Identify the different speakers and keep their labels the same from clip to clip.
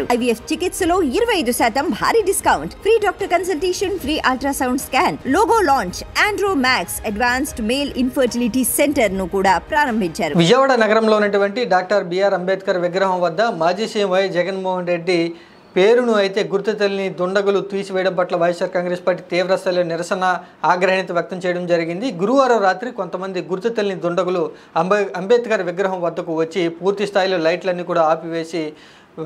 Speaker 1: IVF చికిత్సలో 25% భారీ discount, free doctor consultation, free ultrasound scan, logo launch, Andro max advanced male infertility centre ను కూడా ప్రారంభించారు.
Speaker 2: విజయవాడ నగరంలో ఉన్నటువంటి డాక్టర్ బిఆర్ అంబేద్కర్ విగ్రహం వద్ద మాజీ సీఎం వై జగన్మోహన్ రెడ్డి పేరును అయితే గుర్తు తెలియని దుండగులు తీసివేయడం పట్ల వైఎస్ఆర్ కాంగ్రెస్ పార్టీ తీవ్ర స్థాయిలో నిరసన ఆగ్రహీత వ్యక్తం చేయడం జరిగింది. గురువారం రాత్రి కొంతమంది గుర్తు తెలియని దుండగులు అంబేద్కర్ విగ్రహం వద్దకు వచ్చి పూర్తి స్థాయిలో లైట్లన్నీ కూడా ఆపివేసి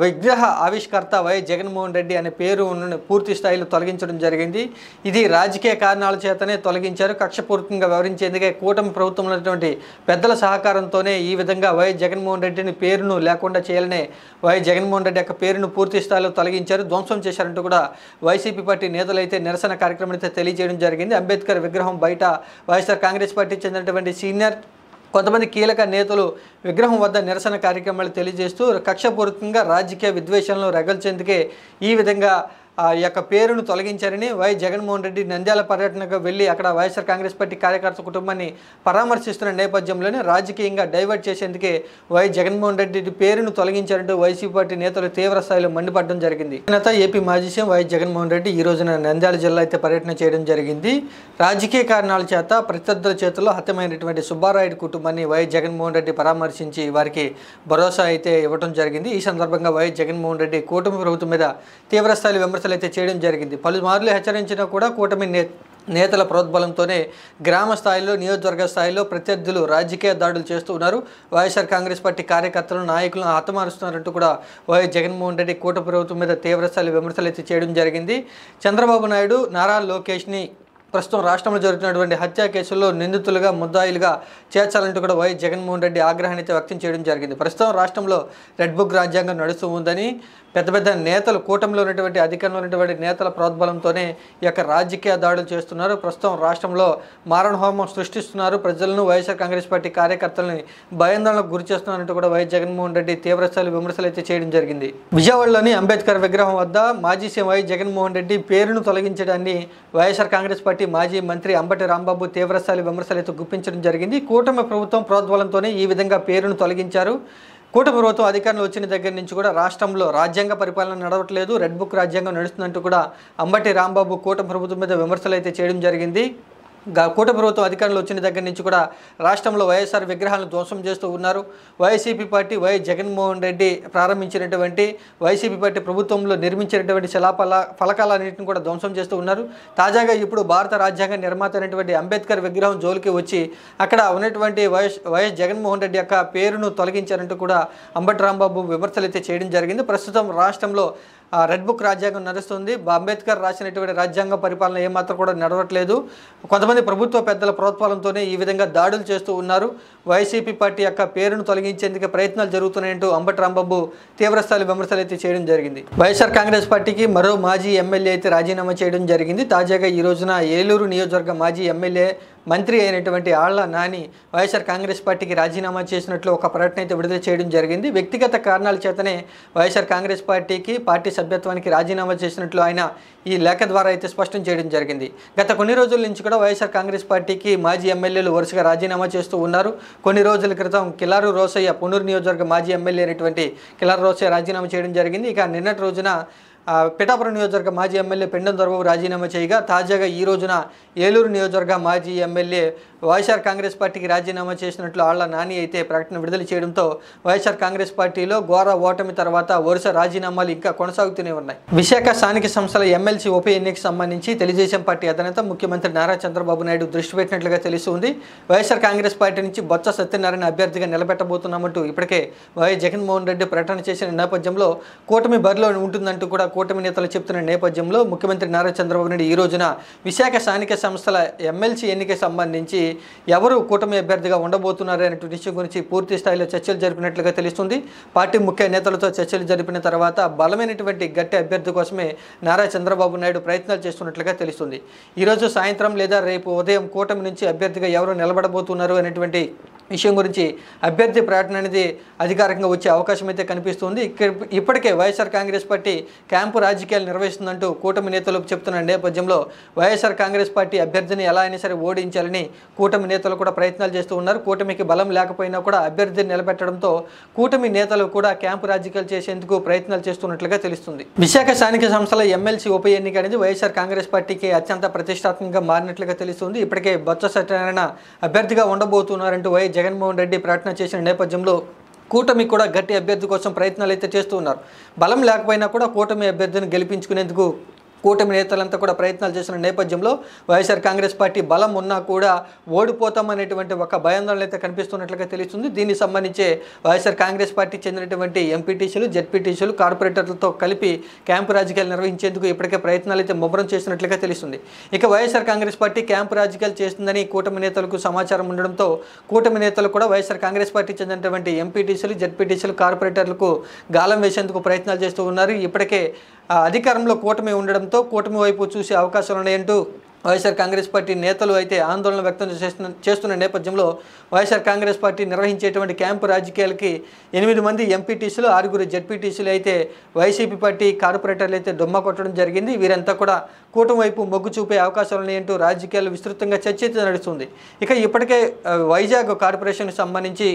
Speaker 2: విగ్రహ ఆవిష్కర్త వై జగన్మోహన్ రెడ్డి అనే పేరు పూర్తి స్థాయిలో తొలగించడం జరిగింది. ఇది రాజకీయ కారణాల చేతనే తొలగించారు. కక్షపూర్వకంగా వ్యవహరించేందుకే కూటమి ప్రభుత్వంలో ఉన్నటువంటి పెద్దల సహకారంతోనే ఈ విధంగా వై జగన్మోహన్ రెడ్డిని పేరును లేకుండా చేయాలనే వై జగన్మోహన్ రెడ్డి యొక్క పేరును పూర్తి స్థాయిలో తొలగించారు, ధ్వంసం చేశారంటూ కూడా వైసీపీ పార్టీ నేతలు అయితే నిరసన కార్యక్రమం అయితే తెలియజేయడం జరిగింది. అంబేద్కర్ విగ్రహం బయట వైఎస్ఆర్ కాంగ్రెస్ పార్టీకి చెందినటువంటి సీనియర్ కొంతమంది కీలక నేతలు విగ్రహం వద్ద నిరసన కార్యక్రమాలు తెలియజేస్తూ కక్షపూర్వకంగా రాజకీయ విద్వేషాలను రగల్చేందుకే ఈ విధంగా ఈ యొక్క పేరును తొలగించారని వై జగన్మోహన్ రెడ్డి నంద్యాల పర్యటనకు వెళ్ళి అక్కడ వైఎస్ఆర్ కాంగ్రెస్ పార్టీ కార్యకర్త కుటుంబాన్ని పరామర్శిస్తున్న నేపథ్యంలోనే రాజకీయంగా డైవర్ట్ చేసేందుకే వై జగన్మోహన్ రెడ్డి పేరును తొలగించారంటూ వైసీపీ పార్టీ నేతలు తీవ్ర స్థాయిలో మండిపడడం జరిగింది. నేత ఏపీ మాజీ సీఎం వై జగన్మోహన్ రెడ్డి ఈ రోజున నంద్యాల జిల్లా అయితే పర్యటన చేయడం జరిగింది. రాజకీయ కారణాల చేత ప్రత్యర్థుల చేతుల్లో హత్యమైనటువంటి సుబ్బారాయుడు కుటుంబాన్ని వై జగన్మోహన్ రెడ్డి పరామర్శించి వారికి భరోసా అయితే ఇవ్వడం జరిగింది. ఈ సందర్భంగా వై జగన్మోహన్ రెడ్డి కూటమి ప్రభుత్వం మీద తీవ్ర స్థాయి విమర్శలు అయితే చేయడం జరిగింది. పలుమార్లు హెచ్చరించినా కూడా కూటమి నేతల ప్రోద్బలంతోనే గ్రామ స్థాయిలో, నియోజకవర్గ స్థాయిలో ప్రత్యర్థులు రాజకీయ దాడులు చేస్తూ ఉన్నారు. వైఎస్ఆర్ కాంగ్రెస్ పార్టీ కార్యకర్తలను, నాయకులను హతమారుస్తున్నారంటూ కూడా వై జగన్మోహన్ రెడ్డి కూటమి ప్రభుత్వం మీద తీవ్ర స్థాయి విమర్శలు అయితే చేయడం జరిగింది. చంద్రబాబు నాయుడు, నారా లోకేష్ని ప్రస్తుతం రాష్ట్రంలో జరుగుతున్నటువంటి హత్యా కేసుల్లో నిందితులుగా, ముద్దాయిలుగా చేర్చాలంటూ కూడా వై జగన్మోహన్ రెడ్డి ఆగ్రహాన్ని అయితే వ్యక్తం చేయడం జరిగింది. ప్రస్తుతం రాష్ట్రంలో రెడ్ బుక్ రాజ్యాంగం నడుస్తూ ఉందని, పెద్ద పెద్ద నేతలు, కూటమిలో ఉన్నటువంటి అధికారంలో ఉన్నటువంటి నేతల ప్రోద్బలంతోనే ఈ యొక్క రాజకీయ దాడులు చేస్తున్నారు. ప్రస్తుతం రాష్ట్రంలో మారణ హోమం సృష్టిస్తున్నారు. ప్రజలను, వైఎస్ఆర్ కాంగ్రెస్ పార్టీ కార్యకర్తలని భయాందోళనకు గురి చేస్తున్నారంటూ కూడా వై జగన్మోహన్ రెడ్డి తీవ్రస్థాయి విమర్శలు అయితే చేయడం జరిగింది. విజయవాడలోని అంబేద్కర్ విగ్రహం వద్ద మాజీ సీఎం వై జగన్మోహన్ రెడ్డి పేరును తొలగించడాన్ని వైఎస్ఆర్ కాంగ్రెస్ పార్టీ మాజీ మంత్రి అంబటి రాంబాబు తీవ్రస్థాయి విమర్శలు అయితే గుప్పించడం జరిగింది. కూటమి ప్రభుత్వం ప్రోద్బలంతోనే ఈ విధంగా పేరును తొలగించారు. కూటమి ప్రభుత్వం అధికారంలో వచ్చిన దగ్గర నుంచి కూడా రాష్ట్రంలో రాజ్యాంగ పరిపాలన నడవట్లేదు, రెడ్ బుక్ రాజ్యాంగం నడుస్తుందంటూ కూడా అంబటి రాంబాబు కూటమి ప్రభుత్వం మీద విమర్శలు అయితే చేయడం జరిగింది. కూటమి ప్రభుత్వం అధికారంలో వచ్చిన దగ్గర నుంచి కూడా రాష్ట్రంలో వైఎస్ఆర్ విగ్రహాలను ధ్వంసం చేస్తూ ఉన్నారు. వైసీపీ పార్టీ వై జగన్మోహన్ రెడ్డి ప్రారంభించినటువంటి, వైసీపీ పార్టీ ప్రభుత్వంలో నిర్మించినటువంటి ఫలకాలన్నింటిని కూడా ధ్వంసం చేస్తూ ఉన్నారు. తాజాగా ఇప్పుడు భారత రాజ్యాంగ నిర్మాత అయినటువంటి అంబేద్కర్ విగ్రహం జోలికి వచ్చి అక్కడ ఉన్నటువంటి వైఎస్ జగన్మోహన్ రెడ్డి యొక్క పేరును తొలగించారంటూ కూడా అంబటి రాంబాబు విమర్శలు అయితే చేయడం జరిగింది. ప్రస్తుతం రాష్ట్రంలో రెడ్ బుక్ రాజ్యాంగం నడుస్తుంది. అంబేద్కర్ రాసినటువంటి రాజ్యాంగ పరిపాలన ఏమాత్రం కూడా నడవట్లేదు. కొంతమంది ప్రభుత్వ పెద్దల ప్రోత్సాహంతోనే ఈ విధంగా దాడులు చేస్తూ ఉన్నారు. వైసీపీ పార్టీ యొక్క పేరును తొలగించేందుకు ప్రయత్నాలు జరుగుతున్నాయంటూ అంబటి రాంబాబు తీవ్రస్థాయి విమర్శలు అయితే చేయడం జరిగింది. వైఎస్ఆర్ కాంగ్రెస్ పార్టీకి మరో మాజీ ఎమ్మెల్యే అయితే రాజీనామా చేయడం జరిగింది. తాజాగా ఈ రోజున ఏలూరు నియోజకవర్గ మాజీ ఎమ్మెల్యే, మంత్రి అయినటువంటి ఆళ్ల నాని వైఎస్ఆర్ కాంగ్రెస్ పార్టీకి రాజీనామా చేసినట్లు ఒక ప్రకటన అయితే విడుదల చేయడం జరిగింది. వ్యక్తిగత కారణాల చేతనే వైఎస్ఆర్ కాంగ్రెస్ పార్టీ సభ్యత్వానికి రాజీనామా చేసినట్లు ఆయన ఈ లేఖ ద్వారా అయితే స్పష్టం చేయడం జరిగింది. గత కొన్ని రోజుల నుంచి కూడా వైఎస్ఆర్ కాంగ్రెస్ పార్టీకి మాజీ ఎమ్మెల్యేలు వరుసగా రాజీనామా చేస్తూ ఉన్నారు. కొన్ని రోజుల క్రితం కిలారు రోసయ్య, పునూరు నియోజకవర్గ మాజీ ఎమ్మెల్యే అయినటువంటి కిలారు రోసయ్య రాజీనామా చేయడం జరిగింది. ఇక నిన్నటి రోజున పిఠాపురం నియోజకవర్గ మాజీ ఎమ్మెల్యే పెండం దొరబాబు రాజీనామా చేయగా, తాజాగా ఈ రోజున ఏలూరు నియోజకవర్గ మాజీ ఎమ్మెల్యే వైఎస్ఆర్ కాంగ్రెస్ పార్టీకి రాజీనామా చేసినట్లు ఆళ్ల నాని అయితే ప్రకటన విడుదల చేయడంతో వైఎస్ఆర్ కాంగ్రెస్ పార్టీలో ఘోర ఓటమి తర్వాత వరుస రాజీనామాలు ఇంకా కొనసాగుతూనే ఉన్నాయి. విశాఖ స్థానిక సంస్థల ఎమ్మెల్సీ ఉప ఎన్నికకు సంబంధించి తెలుగుదేశం పార్టీ అధినేత ముఖ్యమంత్రి నారా చంద్రబాబు నాయుడు దృష్టి పెట్టినట్లుగా తెలుస్తుంది. వైఎస్ఆర్ కాంగ్రెస్ పార్టీ నుంచి బొత్స సత్యనారాయణ అభ్యర్థిగా నిలబెట్టబోతున్నామంటూ ఇప్పటికే వైఎస్ జగన్మోహన్ రెడ్డి ప్రకటన చేసిన నేపథ్యంలో కూటమి బరిలో ఉంటుందంటూ కూడా కూటమి నేతలు చెప్తున్న నేపథ్యంలో ముఖ్యమంత్రి నారా చంద్రబాబు నాయుడు ఈ రోజున విశాఖ స్థానిక సంస్థల ఎమ్మెల్సీ ఎన్నికకు సంబంధించి ఎవరు కూటమి అభ్యర్థిగా ఉండబోతున్నారు అనే విషయం గురించి పూర్తి స్థాయిలో చర్చలు జరిపినట్లుగా తెలుస్తుంది. పార్టీ ముఖ్య నేతలతో చర్చలు జరిపిన తర్వాత బలమైనటువంటి గట్టి అభ్యర్థి కోసమే నారా చంద్రబాబు నాయుడు ప్రయత్నాలు చేస్తున్నట్లుగా తెలుస్తుంది. ఈరోజు సాయంత్రం లేదా రేపు ఉదయం కూటమి నుంచి అభ్యర్థిగా ఎవరు నిలబడబోతున్నారు అనేటువంటి విషయం గురించి అభ్యర్థి ప్రకటన అనేది అధికారికంగా వచ్చే అవకాశం అయితే కనిపిస్తుంది. ఇప్పటికే వైఎస్ఆర్ కాంగ్రెస్ పార్టీ క్యాంపు రాజకీయాలు నిర్వహిస్తుందంటూ కూటమి నేతలు చెప్తున్న నేపథ్యంలో వైఎస్ఆర్ కాంగ్రెస్ పార్టీ అభ్యర్థిని ఎలా అయినా సరే ఓడించాలని కూటమి నేతలు కూడా ప్రయత్నాలు చేస్తూ ఉన్నారు. కూటమికి బలం లేకపోయినా కూడా అభ్యర్థిని నిలబెట్టడంతో కూటమి నేతలు కూడా క్యాంపు రాజకీయాలు చేసేందుకు ప్రయత్నాలు చేస్తున్నట్లుగా తెలుస్తుంది. విశాఖ స్థానిక సంస్థల ఎమ్మెల్సీ ఉప ఎన్నిక అనేది వైఎస్ఆర్ కాంగ్రెస్ పార్టీకి అత్యంత ప్రతిష్టాత్మకంగా మారినట్లుగా తెలుస్తుంది. ఇప్పటికే బొత్స సత్యనారాయణ అభ్యర్థిగా ఉండబోతున్నారంటూ జగన్మోహన్ రెడ్డి ప్రకటన చేసిన నేపథ్యంలో కూటమి కూడా గట్టి అభ్యర్థి కోసం ప్రయత్నాలు అయితే చేస్తూ ఉన్నారు. బలం లేకపోయినా కూడా కూటమి అభ్యర్థిని గెలిపించుకునేందుకు కూటమి నేతలంతా కూడా ప్రయత్నాలు చేసిన నేపథ్యంలో వైఎస్ఆర్ కాంగ్రెస్ పార్టీ బలం ఉన్నా కూడా ఓడిపోతామనేటువంటి ఒక భయాందోళన అయితే కనిపిస్తున్నట్లుగా తెలుస్తుంది. దీనికి సంబంధించే వైఎస్ఆర్ కాంగ్రెస్ పార్టీ చెందినటువంటి ఎంపీటీసీలు, జెడ్పీటీసీలు, కార్పొరేటర్లతో కలిపి క్యాంపు రాజకీయాలు నిర్వహించేందుకు ఇప్పటికే ప్రయత్నాలు అయితే ముమ్మరం చేసినట్లుగా తెలుస్తుంది. ఇక వైఎస్ఆర్ కాంగ్రెస్ పార్టీ క్యాంపు రాజకీయాలు చేస్తుందని కూటమి నేతలకు సమాచారం ఉండడంతో కూటమి నేతలు కూడా వైఎస్ఆర్ కాంగ్రెస్ పార్టీ చెందినటువంటి ఎంపీటీసీలు, జెడ్పీటీసీలు, కార్పొరేటర్లకు గాలం వేసేందుకు ప్రయత్నాలు చేస్తూ ఉన్నారు. ఇప్పటికే అధికారంలో కూటమి ఉండడంతో కూటమి వైపు చూసే అవకాశాలు ఉన్నాయంటూ వైఎస్ఆర్ కాంగ్రెస్ పార్టీ నేతలు అయితే ఆందోళన వ్యక్తం చేస్తున్న నేపథ్యంలో వైఎస్ఆర్ కాంగ్రెస్ పార్టీ నిర్వహించేటువంటి క్యాంపు రాజకీయాలకి 8 మంది ఎంపీటీసీలు, 6 జెడ్పీటీసీలు అయితే వైసీపీ పార్టీ కార్పొరేటర్లు అయితే దుమ్మ కొట్టడం జరిగింది. వీరంతా కూడా కూటమి వైపు మొగ్గు చూపే అవకాశాలు ఉన్నాయంటూ రాజకీయాలు విస్తృతంగా చర్చ అయితే నడుస్తుంది. ఇక ఇప్పటికే వైజాగ్ కార్పొరేషన్కి సంబంధించి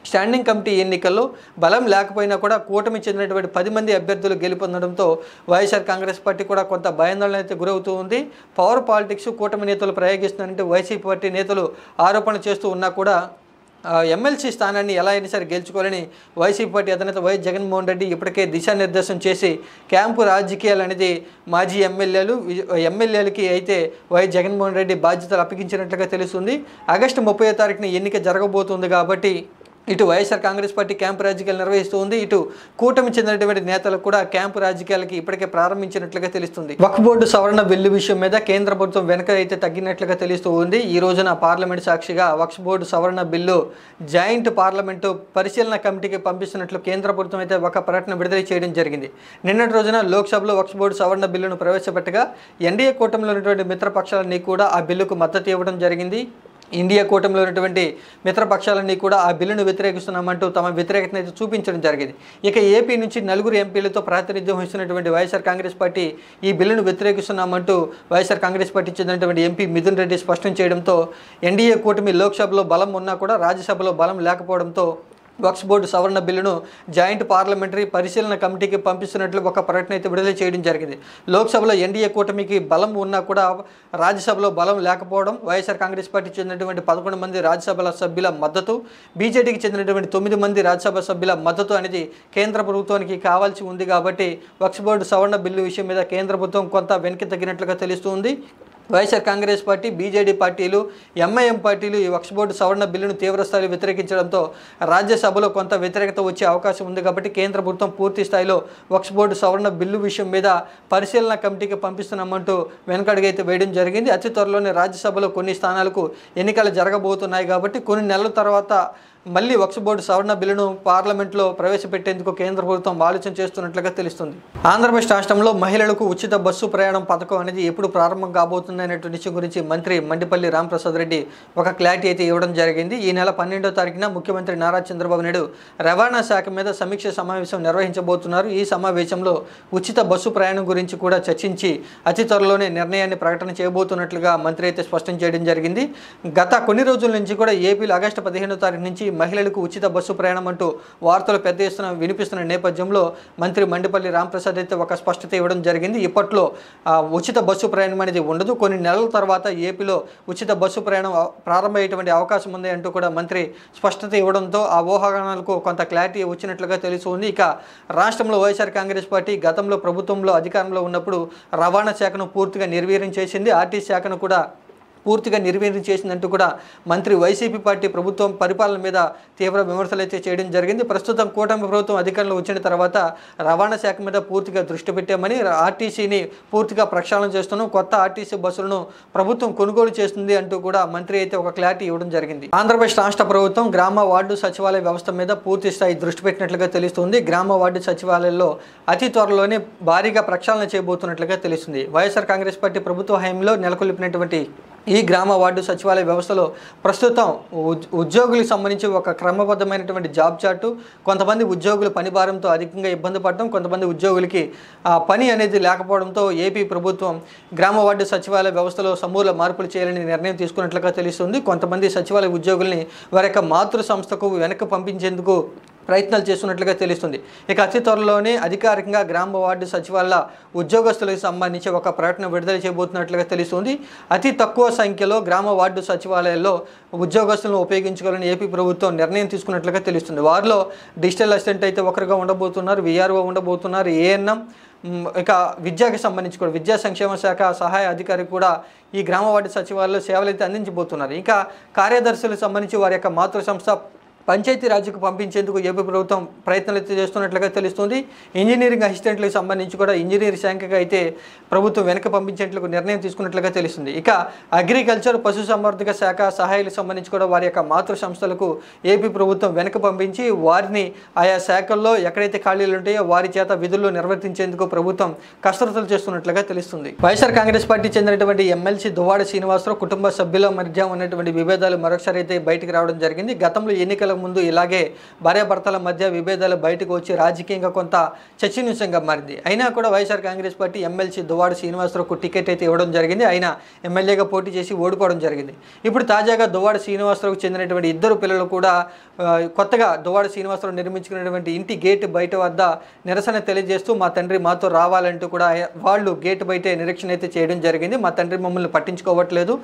Speaker 2: స్టాండింగ్ కమిటీ ఎన్నికల్లో బలం లేకపోయినా కూడా కూటమి చెందినటువంటి 10 మంది అభ్యర్థులు గెలుపొందడంతో వైఎస్ఆర్ కాంగ్రెస్ పార్టీ కూడా కొంత భయాందోళన అయితే గురవుతూ ఉంది. పవర్ పాలిటిక్స్ కూటమి నేతలు ప్రయోగిస్తున్నారంటే వైసీపీ పార్టీ నేతలు ఆరోపణ చేస్తూ ఉన్నా కూడా ఎమ్మెల్సీ స్థానాన్ని ఎలా అయినా సరే గెలుచుకోవాలని వైసీపీ పార్టీ అధినేత వైఎస్ జగన్మోహన్ రెడ్డి ఇప్పటికే దిశానిర్దేశం చేసి క్యాంపు రాజకీయాలు అనేది మాజీ ఎమ్మెల్యేలకి అయితే వైఎస్ జగన్మోహన్ రెడ్డి బాధ్యతలు అప్పగించినట్లుగా తెలుస్తుంది. ఆగస్టు 30వ తారీఖున ఎన్నిక జరగబోతుంది కాబట్టి ఇటు వైఎస్ఆర్ కాంగ్రెస్ పార్టీ క్యాంపు రాజకీయాలు నిర్వహిస్తూ ఉంది. ఇటు కూటమి చెందినటువంటి నేతలు కూడా క్యాంపు రాజకీయాలకి ఇప్పటికే ప్రారంభించినట్లుగా తెలుస్తుంది. వక్ఫ్ బోర్డు సవరణ బిల్లు విషయం మీద కేంద్ర ప్రభుత్వం వెనక అయితే తగ్గినట్లుగా తెలుస్తూ ఉంది. ఈ రోజున పార్లమెంట్ సాక్షిగా వక్ఫ్ బోర్డు సవరణ బిల్లు జాయింట్ పార్లమెంటు పరిశీలన కమిటీకి పంపిస్తున్నట్లు కేంద్ర ప్రభుత్వం అయితే ఒక ప్రకటన విడుదల చేయడం జరిగింది. నిన్నటి రోజున లోక్సభలో వక్ఫ్ బోర్డు సవరణ బిల్లును ప్రవేశపెట్టగా ఎన్డీఏ కూటమిలో ఉన్నటువంటి మిత్రపక్షాలన్నీ కూడా ఆ బిల్లుకు మద్దతు ఇవ్వడం జరిగింది. ఇండియా కూటమిలో ఉన్నటువంటి మిత్రపక్షాలన్నీ కూడా ఆ బిల్లును వ్యతిరేకిస్తున్నామంటూ తమ వ్యతిరేకతను అయితే చూపించడం జరిగింది. ఇక ఏపీ నుంచి 4 ఎంపీలతో ప్రాతినిధ్యం వహిస్తున్నటువంటి వైఎస్ఆర్ కాంగ్రెస్ పార్టీ ఈ బిల్లును వ్యతిరేకిస్తున్నామంటూ వైఎస్ఆర్ కాంగ్రెస్ పార్టీ చెందినటువంటి ఎంపీ మిథున్ రెడ్డి స్పష్టం చేయడంతో ఎన్డీఏ కూటమి లోక్సభలో బలం ఉన్నా కూడా రాజ్యసభలో బలం లేకపోవడంతో వక్ఫ్ బోర్డు సవరణ బిల్లును జాయింట్ పార్లమెంటరీ పరిశీలన కమిటీకి పంపిస్తున్నట్లు ఒక ప్రకటన అయితే విడుదల చేయడం జరిగింది. లోక్సభలో ఎన్డీఏ కూటమికి బలం ఉన్నా కూడా రాజ్యసభలో బలం లేకపోవడం, వైఎస్ఆర్ కాంగ్రెస్ పార్టీ చెందినటువంటి 11 మంది రాజ్యసభ సభ్యుల మద్దతు, బీజేడీకి చెందినటువంటి 9 మంది రాజ్యసభ సభ్యుల మద్దతు అనేది కేంద్ర ప్రభుత్వానికి కావాల్సి ఉంది. కాబట్టి వక్ఫ్ బోర్డు సవరణ బిల్లు విషయం మీద కేంద్ర ప్రభుత్వం కొంత వెనక్కి తగ్గినట్లుగా తెలుస్తుంది. వైఎస్ఆర్ కాంగ్రెస్ పార్టీ, బీజేడీ పార్టీలు, ఎంఐఎం పార్టీలు ఈ వక్ఫ్ బోర్డు సవరణ బిల్లును తీవ్రస్థాయిలో వ్యతిరేకించడంతో రాజ్యసభలో కొంత వ్యతిరేకత వచ్చే అవకాశం ఉంది. కాబట్టి కేంద్ర ప్రభుత్వం పూర్తి స్థాయిలో వక్ఫ్ బోర్డు సవరణ బిల్లు విషయం మీద పరిశీలన కమిటీకి పంపిస్తున్నామంటూ వెనకడుగైతే వేయడం జరిగింది. అతి త్వరలోనే రాజ్యసభలో కొన్ని స్థానాలకు ఎన్నికలు జరగబోతున్నాయి. కాబట్టి కొన్ని నెలల తర్వాత మళ్ళీ వక్ఫ్ బోర్డు సవరణ బిల్లును పార్లమెంట్లో ప్రవేశపెట్టేందుకు కేంద్ర ప్రభుత్వం ఆలోచన చేస్తున్నట్లుగా తెలుస్తుంది. ఆంధ్రప్రదేశ్ రాష్ట్రంలో మహిళలకు ఉచిత బస్సు ప్రయాణం పథకం అనేది ఎప్పుడు ప్రారంభం కాబోతుంది అనేటువంటి విషయం గురించి మంత్రి మండిపల్లి రాంప్రసాద్ రెడ్డి ఒక క్లారిటీ అయితే ఇవ్వడం జరిగింది. ఈ నెల 12వ తారీఖున ముఖ్యమంత్రి నారా చంద్రబాబు నాయుడు రవాణా శాఖ మీద సమీక్ష సమావేశం నిర్వహించబోతున్నారు. ఈ సమావేశంలో ఉచిత బస్సు ప్రయాణం గురించి కూడా చర్చించి అతి త్వరలోనే నిర్ణయాన్ని ప్రకటన చేయబోతున్నట్లుగా మంత్రి అయితే స్పష్టం చేయడం జరిగింది. గత కొన్ని రోజుల నుంచి కూడా ఏపీలో ఆగస్టు 15వ తారీఖు నుంచి మహిళలకు ఉచిత బస్సు ప్రయాణం అంటూ వార్తలు పెద్ద ఎత్తున వినిపిస్తున్న నేపథ్యంలో మంత్రి మండిపల్లి రాంప్రసాద్ అయితే ఒక స్పష్టత ఇవ్వడం జరిగింది. ఇప్పట్లో ఉచిత బస్సు ప్రయాణం అనేది ఉండదు, కొన్ని నెలల తర్వాత ఏపీలో ఉచిత బస్సు ప్రయాణం ప్రారంభమయ్యేటువంటి అవకాశం ఉంది అంటూ కూడా మంత్రి స్పష్టత ఇవ్వడంతో ఆ ఊహాగానాలకు కొంత క్లారిటీ వచ్చినట్లుగా తెలుస్తుంది. ఇక రాష్ట్రంలో వైఎస్ఆర్ కాంగ్రెస్ పార్టీ గతంలో ప్రభుత్వంలో అధికారంలో ఉన్నప్పుడు రవాణా శాఖను పూర్తిగా నిర్వీర్యం చేసింది, ఆర్టీసీ శాఖను కూడా పూర్తిగా నిర్వీర్యం చేసిందంటూ కూడా మంత్రి వైసీపీ పార్టీ ప్రభుత్వం పరిపాలన మీద తీవ్ర విమర్శలు అయితే చేయడం జరిగింది. ప్రస్తుతం కూటమి ప్రభుత్వం అధికారంలో వచ్చిన తర్వాత రవాణా శాఖ మీద పూర్తిగా దృష్టి పెట్టామని, ఆర్టీసీని పూర్తిగా ప్రక్షాళన చేస్తున్నాం, కొత్త ఆర్టీసీ బస్సులను ప్రభుత్వం కొనుగోలు చేస్తుంది అంటూ కూడా మంత్రి అయితే ఒక క్లారిటీ ఇవ్వడం జరిగింది. ఆంధ్రప్రదేశ్ రాష్ట్ర ప్రభుత్వం గ్రామ వార్డు సచివాలయ వ్యవస్థ మీద పూర్తి స్థాయి దృష్టి పెట్టినట్లుగా తెలుస్తుంది. గ్రామ వార్డు సచివాలయాల్లో అతి త్వరలోనే భారీగా ప్రక్షాళన చేయబోతున్నట్లుగా తెలుస్తుంది. వైఎస్ఆర్ కాంగ్రెస్ పార్టీ ప్రభుత్వ హయాంలో నెలకొల్పినటువంటి ఈ గ్రామ వార్డు సచివాలయ వ్యవస్థలో ప్రస్తుతం ఉద్యోగులకు సంబంధించి ఒక క్రమబద్ధమైనటువంటి జాబ్ చార్టు, కొంతమంది ఉద్యోగులు పని భారంతో అధికంగా ఇబ్బంది పడడం, కొంతమంది ఉద్యోగులకి పని అనేది లేకపోవడంతో ఏపీ ప్రభుత్వం గ్రామ వార్డు సచివాలయ వ్యవస్థలో సమూల మార్పులు చేయాలని నిర్ణయం తీసుకున్నట్లుగా తెలుస్తుంది. కొంతమంది సచివాలయ ఉద్యోగుల్ని వారి యొక్క మాతృ సంస్థకు వెనక్కి పంపించేందుకు ప్రయత్నాలు చేస్తున్నట్లుగా తెలుస్తుంది. ఇక అతి త్వరలోనే అధికారికంగా గ్రామ వార్డు సచివాలయ ఉద్యోగస్తులకు సంబంధించి ఒక ప్రకటన విడుదల చేయబోతున్నట్లుగా తెలుస్తుంది. అతి తక్కువ సంఖ్యలో గ్రామ వార్డు సచివాలయాల్లో ఉద్యోగస్తులను ఉపయోగించుకోవాలని ఏపీ ప్రభుత్వం నిర్ణయం తీసుకున్నట్లుగా తెలుస్తుంది. వారిలో డిజిటల్ అసిస్టెంట్ అయితే ఒకరుగా ఉండబోతున్నారు, విఆర్ఓ ఉండబోతున్నారు, ఏఎన్ఎం, ఇక విద్యకు సంబంధించి కూడా విద్యా సంక్షేమ శాఖ సహాయ అధికారి కూడా ఈ గ్రామ వార్డు సచివాలయంలో సేవలు అయితే అందించబోతున్నారు. ఇంకా కార్యదర్శులకు సంబంధించి వారి యొక్క మాతృ సంస్థ పంచాయతీరాజ్కు పంపించేందుకు ఏపీ ప్రభుత్వం ప్రయత్నాలు అయితే చేస్తున్నట్లుగా తెలుస్తుంది. ఇంజనీరింగ్ అసిస్టెంట్లకు సంబంధించి కూడా ఇంజనీరింగ్ శాఖగా అయితే ప్రభుత్వం వెనక్కి పంపించేందుకు నిర్ణయం తీసుకున్నట్లుగా తెలుస్తుంది. ఇక అగ్రికల్చర్, పశుసంవర్ధక శాఖ సహాయాలకు సంబంధించి కూడా వారి యొక్క మాతృ సంస్థలకు ఏపీ ప్రభుత్వం వెనక్కి పంపించి వారిని ఆయా శాఖల్లో ఎక్కడైతే ఖాళీలు ఉంటాయో వారి చేత విధులు నిర్వర్తించేందుకు ప్రభుత్వం కసరత్తులు చేస్తున్నట్లుగా తెలుస్తుంది. వైఎస్ఆర్ కాంగ్రెస్ పార్టీ చెందినటువంటి ఎమ్మెల్సీ దువ్వాడ శ్రీనివాసరావు కుటుంబ సభ్యుల మధ్య ఉన్నటువంటి విభేదాలు మరొకసారి అయితే బయటకు రావడం జరిగింది. గతంలో ఎన్నికల ముందు ఇలాగే భార్యాభర్తల మధ్య విభేదాలు బయటకు వచ్చి రాజకీయంగా కొంత చర్చనీయాంశంగా మారింది. అయినా కూడా వైఎస్ఆర్ కాంగ్రెస్ పార్టీ ఎమ్మెల్సీ దువ్వాడ శ్రీనివాసరావుకు టికెట్ అయితే ఇవ్వడం జరిగింది. ఆయన ఎమ్మెల్యేగా పోటీ చేసి ఓడిపోవడం జరిగింది. ఇప్పుడు తాజాగా దువ్వాడ శ్రీనివాసరావుకు చెందినటువంటి ఇద్దరు పిల్లలు కూడా కొత్తగా దువ్వాడ శ్రీనివాసరావు నిర్మించుకున్నటువంటి ఇంటి గేట్ బయట వద్ద నిరసన తెలియజేస్తూ మా తండ్రి మాతో రావాలంటూ కూడా వాళ్ళు గేట్ బయటే నిరీక్షణ అయితే చేయడం జరిగింది. మా తండ్రి మమ్మల్ని పట్టించుకోవట్లేదు,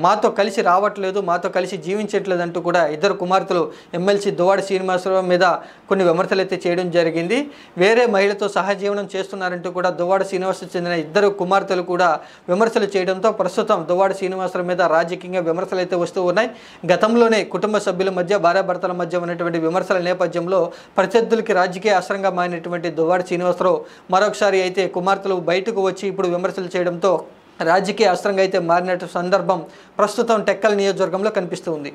Speaker 2: మాతో కలిసి రావట్లేదు, మాతో కలిసి జీవించట్లేదు అంటూ కూడా ఇద్దరు కుమార్తెలు ఎమ్మెల్సీ దువ్వాడ శ్రీనివాసరావు మీద కొన్ని విమర్శలు అయితే చేయడం జరిగింది. వేరే మహిళతో సహజీవనం చేస్తున్నారంటూ కూడా దువ్వాడ శ్రీనివాసరావు చెందిన ఇద్దరు కుమార్తెలు కూడా విమర్శలు చేయడంతో ప్రస్తుతం దువ్వాడ శ్రీనివాసరావు మీద రాజకీయంగా విమర్శలు అయితే వస్తూ ఉన్నాయి. గతంలోనే కుటుంబ సభ్యుల మధ్య భార్యాభర్తల మధ్య ఉన్నటువంటి విమర్శల నేపథ్యంలో ప్రత్యర్థులకి రాజకీయ అస్త్రంగా మారినటువంటి దువ్వాడ శ్రీనివాసరావు మరొకసారి అయితే కుమార్తెలు బయటకు వచ్చి ఇప్పుడు విమర్శలు చేయడంతో రాజకీయ అస్త్రంగా అయితే మారినట్టు సందర్భం ప్రస్తుతం టెక్కల్ నియోజకవర్గంలో కనిపిస్తూ ఉంది.